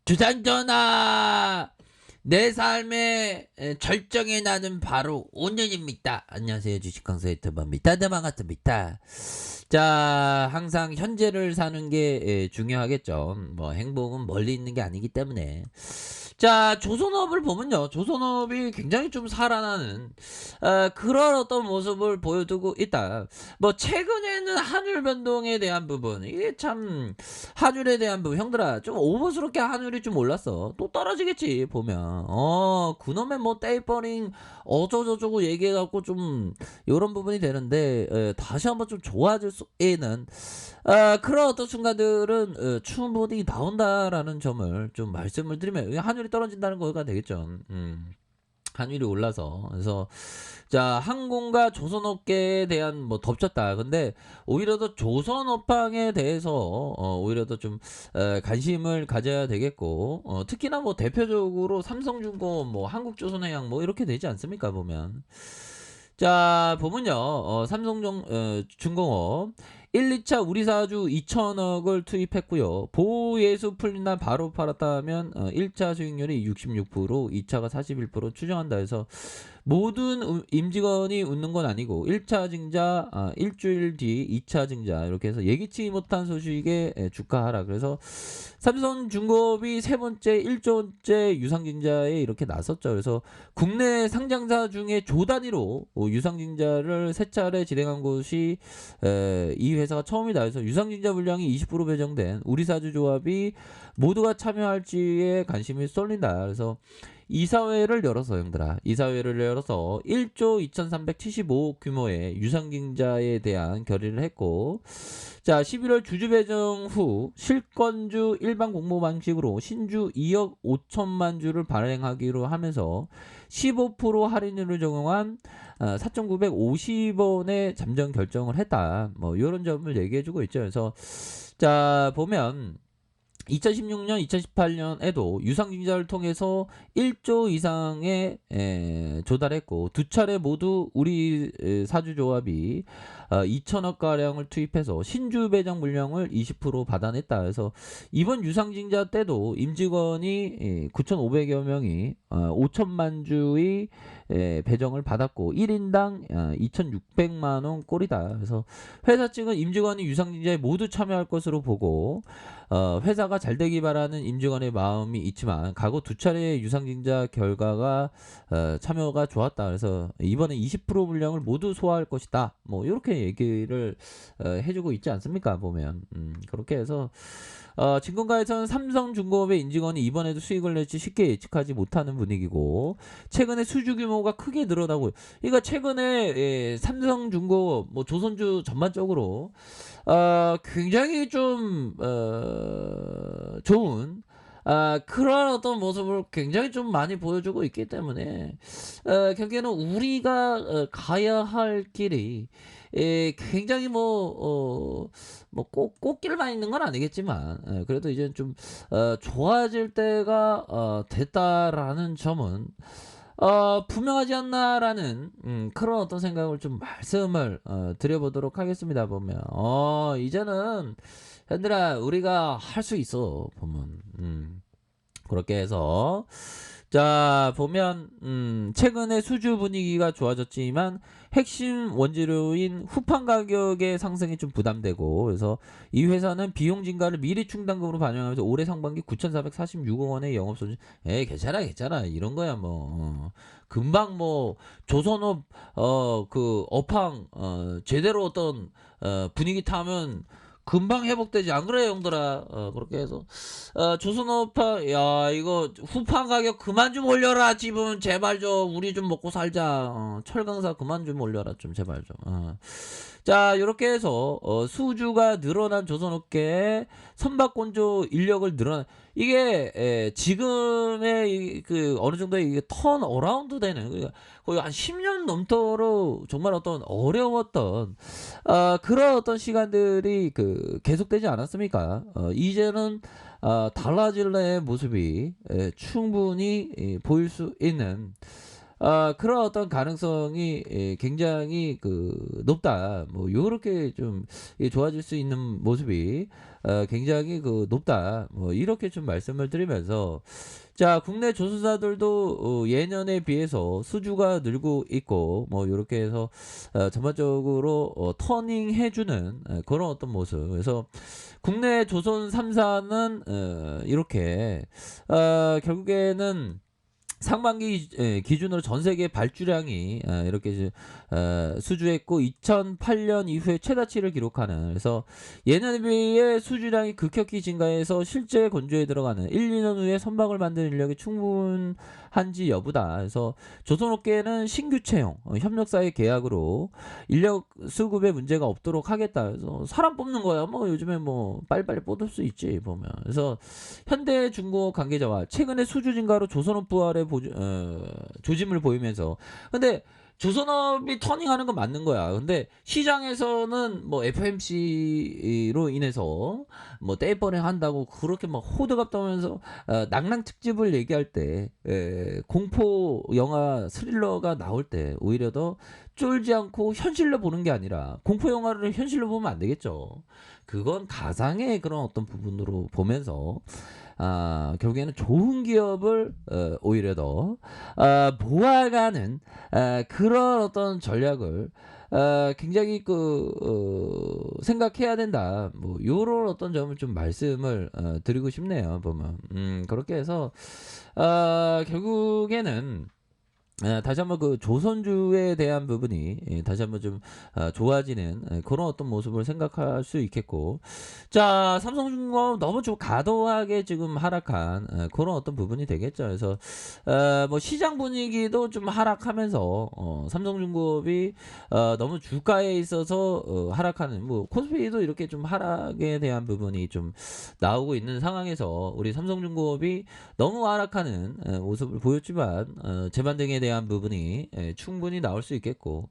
주산전화 내 삶의 절정의 나는 바로 오늘입니다. 안녕하세요, 주식강사 유튜버입니다. 네, 반갑습니다. 자, 항상 현재를 사는 게 중요하겠죠. 뭐 행복은 멀리 있는 게 아니기 때문에. 자, 조선업을 보면요, 조선업이 굉장히 좀 살아나는 그런 어떤 모습을 보여두고 있다. 뭐 최근에는 한율 변동에 대한 부분, 이게 참 한율에 대한 부분, 형들아 좀 오버스럽게 한율이 좀 올랐어. 또 떨어지겠지 보면. 그놈의 뭐 테이퍼링 어쩌고저쩌고 얘기해갖고 좀 요런 부분이 되는데, 다시 한번 좀 좋아질 수 있는 그런 어떤 순간들은 충분히 나온다라는 점을 좀 말씀을 드리면, 환율이 떨어진다는 거가 되겠죠. 환율이 올라서. 그래서 자, 항공과 조선업계에 대한 뭐 덮쳤다. 근데 오히려 더 조선업황에 대해서 오히려 더 좀 관심을 가져야 되겠고, 특히나 뭐 대표적으로 삼성중공업, 뭐 한국조선해양, 뭐 이렇게 되지 않습니까 보면. 자, 보면요, 중공업 1, 2차 우리 사주 2천억을 투입했고요. 보호예수 풀린 날 바로 팔았다 하면 1차 수익률이 66%, 2차가 41% 추정한다 해서, 모든 임직원이 웃는 건 아니고 1차 증자, 일주일 뒤 2차 증자, 이렇게 해서 예기치 못한 소식에 주가 하락. 그래서 삼성중공업이 세 번째 1조 원째 유상증자에 이렇게 나섰죠. 그래서 국내 상장사 중에 조 단위로 유상증자를 세 차례 진행한 곳이 이 회사가 처음이다. 그래서 유상증자 물량이 20% 배정된 우리사주조합이 모두가 참여할지에 관심이 쏠린다. 그래서 이사회를 열어서, 형들아, 이사회를 열어서 1조 2375억 규모의 유상증자에 대한 결의를 했고, 자, 11월 주주 배정 후 실권주 일반 공모 방식으로 신주 2억 5천만 주를 발행하기로 하면서 15% 할인율을 적용한 4,950원의 잠정 결정을 했다. 뭐 이런 점을 얘기해주고 있죠. 그래서 자, 보면 2016년, 2018년에도 유상증자를 통해서 1조 이상의 조달했고, 두 차례 모두 우리 사주조합이 2천억 가량을 투입해서 신주 배정 물량을 20% 받아냈다. 그래서 이번 유상증자 때도 임직원이 9,500여 명이 5천만 주의 배정을 받았고 1인당 2,600만 원 꼴이다. 그래서 회사 측은 임직원이 유상증자에 모두 참여할 것으로 보고, 회사가 잘 되기 바라는 임직원의 마음이 있지만 과거 두 차례의 유상증자 결과가 참여가 좋았다. 그래서 이번에 20% 물량을 모두 소화할 것이다. 뭐 이렇게 얘기를 해주고 있지 않습니까 보면. 그렇게 해서 증권가에서는 삼성중공업의 임직원이 이번에도 수익을 낼지 쉽게 예측하지 못하는 분위기고, 최근에 수주 규모가 크게 늘어나고, 그러니까 최근에 삼성중공업, 뭐 조선주 전반적으로 굉장히 좀 좋은 그런 어떤 모습을 굉장히 좀 많이 보여주고 있기 때문에, 경기에는 우리가 가야 할 길이 굉장히 뭐 꽃길만 있는 건 아니겠지만, 그래도 이제 좀 좋아질 때가 됐다라는 점은 분명하지 않나라는 그런 어떤 생각을 좀 말씀을 드려보도록 하겠습니다. 보면 이제는 현들아 우리가 할 수 있어 보면. 그렇게 해서 자, 보면 최근에 수주 분위기가 좋아졌지만 핵심 원재료인 후판 가격의 상승이 좀 부담되고, 그래서 이 회사는 비용 증가를 미리 충당금으로 반영하면서 올해 상반기 9,446억 원의 영업손실. 괜찮아 이런 거야 뭐. 금방 뭐 조선업 그 업황 제대로 어떤 분위기 타면 금방 회복되지 안 그래, 형들아? 그렇게 해서 조선업파, 야, 이거 후판 가격 그만 좀 올려라. 지금 제발 좀 우리 좀 먹고 살자. 철강사 그만 좀 올려라 좀 제발 좀. 자, 이렇게 해서 수주가 늘어난 조선업계의 선박건조 인력을 늘어난, 이게 지금의 그 어느 정도의 이게 턴 어라운드 되는, 그러니까 거의 한 10년 넘도록 정말 어떤 어려웠던 그런 어떤 시간들이 계속되지 않았습니까? 이제는 달라질 의 모습이 충분히 보일 수 있는 그런 어떤 가능성이 굉장히 높다. 뭐 요렇게 좀 좋아질 수 있는 모습이 굉장히 높다. 뭐 이렇게 좀 말씀을 드리면서 자, 국내 조선사들도 예년에 비해서 수주가 늘고 있고 뭐 요렇게 해서 전반적으로 터닝해 주는 그런 어떤 모습. 그래서 국내 조선 3사는 이렇게 결국에는 상반기 기준으로 전 세계 발주량이 이렇게 수주했고 2008년 이후에 최다치를 기록하는, 그래서 예년에 비해 수주량이 급격히 증가해서 실제 건조에 들어가는 1, 2년 후에 선박을 만드는 인력이 충분한지 여부다. 그래서 조선업계는 신규 채용, 협력사의 계약으로 인력 수급에 문제가 없도록 하겠다. 그래서 사람 뽑는 거야. 뭐 요즘에 뭐 빨리빨리 뽑을 수 있지 보면. 그래서 현대중공업 관계자와 최근에 수주 증가로 조선업 부활의 조짐을 보이면서, 근데 조선업이 터닝하는 건 맞는 거야. 근데 시장에서는 뭐 FMC로 인해서 뭐 떼뻔행 한다고 그렇게 막 호들갑 떠면서 낭랑 특집을 얘기할 때 공포 영화 스릴러가 나올 때 오히려 더 쫄지 않고 현실로 보는 게 아니라, 공포 영화를 현실로 보면 안 되겠죠. 그건 가상의 그런 어떤 부분으로 보면서 결국에는 좋은 기업을 오히려 더 모아가는 그런 어떤 전략을 굉장히 생각해야 된다. 뭐 요런 어떤 점을 좀 말씀을 드리고 싶네요. 보면 그렇게 해서 결국에는 다시 한번 조선주에 대한 부분이 다시 한번 좀 좋아지는 그런 어떤 모습을 생각할 수 있겠고, 자, 삼성중공업 너무 좀 과도하게 지금 하락한 그런 어떤 부분이 되겠죠. 그래서 뭐 시장 분위기도 좀 하락하면서 삼성중공업이 너무 주가에 있어서 하락하는, 뭐 코스피도 이렇게 좀 하락에 대한 부분이 좀 나오고 있는 상황에서 우리 삼성중공업이 너무 하락하는 모습을 보였지만 재반등에 대한 부분이 충분히 나올 수 있겠고,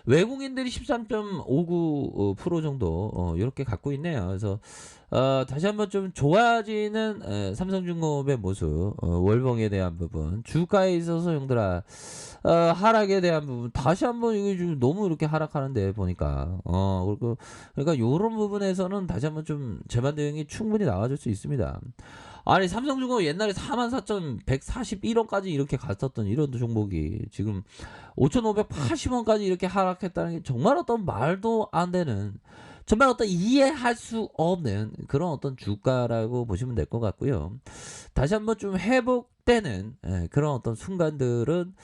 외국인들이 13.59% 정도 이렇게 갖고 있네요. 그래서 다시 한번 좀 좋아지는 삼성중공업의 모습, 월봉에 대한 부분, 주가에 있어서 형들아 하락에 대한 부분 다시 한번 이게 좀 너무 이렇게 하락하는데 보니까 그리고 그러니까 요런 부분에서는 다시 한번 좀 재반등이 충분히 나와줄 수 있습니다. 아니, 삼성중공업 옛날에 44,141원까지 이렇게 갔었던 이런 종목이 지금 5,580원까지 이렇게 하락했다는 게 정말 어떤 말도 안 되는, 정말 어떤 이해할 수 없는 그런 어떤 주가라고 보시면 될 것 같고요. 다시 한번 좀 회복되는 그런 어떤 순간들은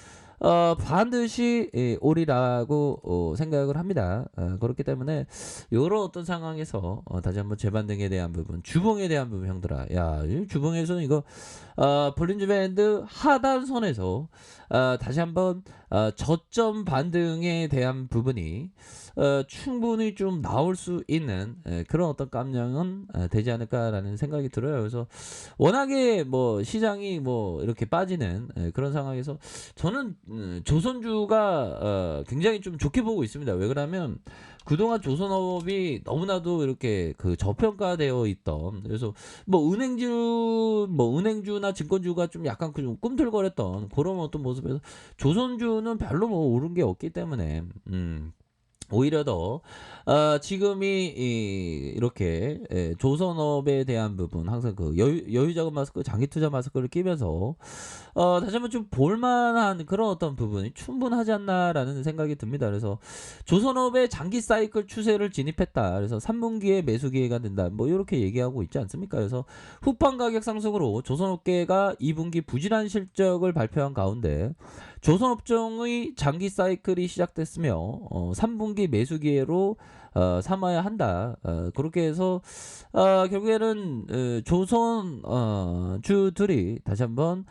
반드시 오리라고 생각을 합니다. 그렇기 때문에 요런 어떤 상황에서 다시 한번 재반등에 대한 부분, 주봉에 대한 부분 형들아, 야, 이 주봉에서는 이거 볼린저 밴드 하단선에서 다시 한번 저점 반등에 대한 부분이 충분히 좀 나올 수 있는 그런 어떤 깜냥은 되지 않을까라는 생각이 들어요. 그래서 워낙에 뭐 시장이 뭐 이렇게 빠지는 그런 상황에서 저는 조선주가 굉장히 좀 좋게 보고 있습니다. 왜 그러면 그동안 조선업이 너무나도 이렇게 저평가되어 있던, 그래서 뭐 은행주나 증권주가 좀 약간 좀 꿈틀거렸던 그런 어떤 모습에서 조선주는 별로 뭐 오른 게 없기 때문에 오히려 더 지금이 이렇게 조선업에 대한 부분, 항상 여유자금 마스크, 장기투자 마스크를 끼면서 다시 한번 좀 볼만한 그런 어떤 부분이 충분하지 않나라는 생각이 듭니다. 그래서 조선업의 장기 사이클 추세를 진입했다. 그래서 3분기에 매수 기회가 된다. 뭐 이렇게 얘기하고 있지 않습니까? 그래서 후반 가격 상승으로 조선업계가 2분기 부진한 실적을 발표한 가운데 조선업종의 장기 사이클이 시작됐으며 3분기 매수 기회로 삼아야 한다. 그렇게 해서 결국에는 조선 주들이 다시 한번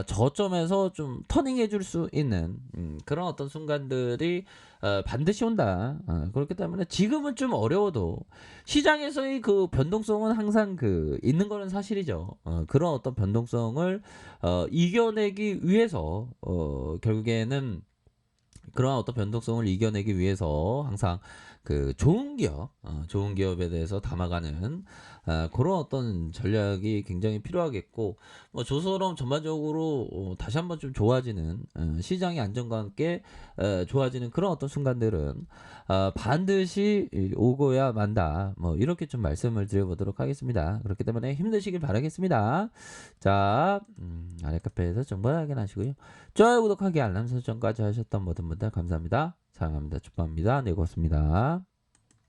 저점에서 좀 터닝해 줄 수 있는 그런 어떤 순간들이 반드시 온다. 그렇기 때문에 지금은 좀 어려워도 시장에서의 변동성은 항상 있는 거는 사실이죠. 그런 어떤 변동성을 이겨내기 위해서 결국에는 그러한 어떤 변동성을 이겨내기 위해서 항상 그 좋은 기업에 대해서 담아가는 그런 어떤 전략이 굉장히 필요하겠고 뭐 조선업 전반적으로 다시 한번 좀 좋아지는 시장의 안정과 함께 좋아지는 그런 어떤 순간들은 반드시 오고야 만다. 뭐 이렇게 좀 말씀을 드려보도록 하겠습니다. 그렇기 때문에 힘내시길 바라겠습니다. 자, 아래 카페에서 정보 확인하시고요. 좋아요, 구독하기, 알람 설정까지 하셨던 모든 분들 감사합니다. 사랑합니다. 축복합니다. 네, 고맙습니다.